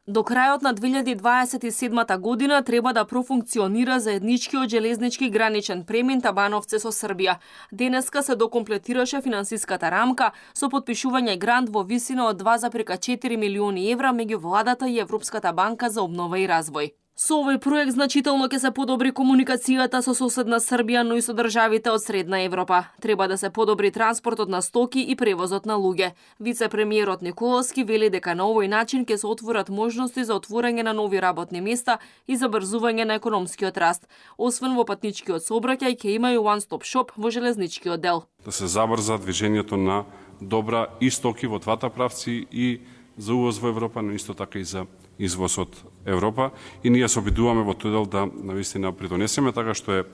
До крајот на 2027 година треба да профункционира заедничкиот железнички граничен премин Табановце со Србија. Денеска се докомплетираше финансиската рамка со потпишување грант во висина од 2,4 милиони евра меѓу владата и Европската банка за обнова и развој. Со овој проект значително ќе се подобри комуникацијата со соседна Србија, но и со државите од Средна Европа. Треба да се подобри транспортот на стоки и превозот на луѓе. Вице-премиерот Николовски вели дека на овој начин ќе се отворат можности за отворање на нови работни места и забрзување на економскиот раст. Освен во патничкиот сообраќај ќе има и one-stop shop во железничкиот дел. Да се забрза движењето на добра и стоки во двата правци и за увоз во Европа, но исто така и за извоз од Европа. И ние се обидуваме во тој дел да навистина придонесеме, така што е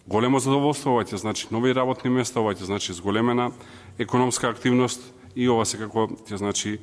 големо задоволство, ова ќе значи нови работни места, ова ќе значи зголемена економска активност и ова секако ќе значи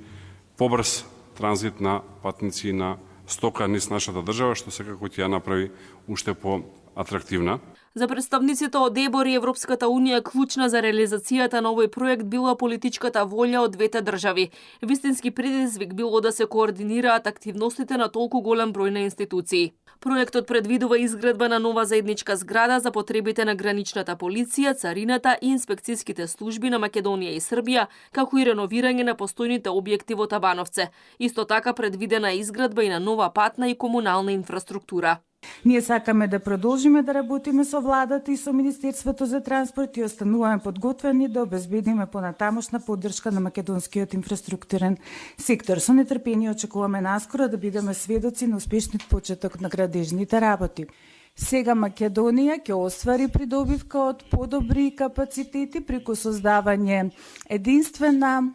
побрз транзит на патници на стока низ нашата држава, што секако ќе ја направи уште по-атрактивна. За представниците од ЕБОР и Европската Унија клучна за реализацијата на овој проект била политичката волја од двете држави. Вистински предизвик било да се координираат активностите на толку голем број на институции. Проектот предвидува изградба на нова заедничка зграда за потребите на граничната полиција, царината и инспекцијските служби на Македонија и Србија, како и реновирање на постојните објекти во Табановце. Исто така предвидена е изградба и на нова патна и комунална инфраструктура. Ние сакаме да продолжиме да работиме со владата и со Министерството за транспорт и остануваме подготвени да обезбедиме понатамошна поддршка на македонскиот инфраструктурен сектор. Со нетрпение очекуваме наскоро да бидеме сведоци на успешниот почеток на градежните работи. Сега Македонија ќе оствари придобивка од подобри капацитети преку создавање единствена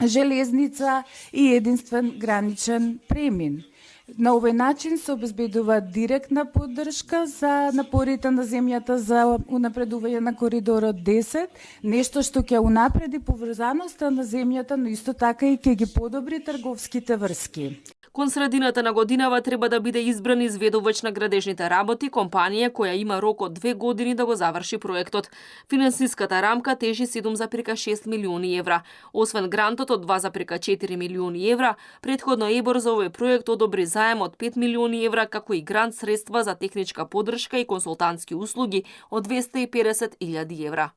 железница и единствен граничен премин. На овој начин се обезбедува директна поддршка за напорите на земјата за унапредување на коридорот 10, нешто што ќе унапреди поврзаноста на земјата, но исто така и ќе ги подобри трговските врски. Кон средината на годинава треба да биде избран изведувач на градежните работи, компанија која има рок од 2 години да го заврши проектот. Финансиската рамка тежи 7,6 милиони евра. Освен грантот од 2,4 милиони евра, претходно ЕБОР за овој проект одобри заем од 5 милиони евра, како и грант средства за техничка поддршка и консултантски услуги од 250.000 евра.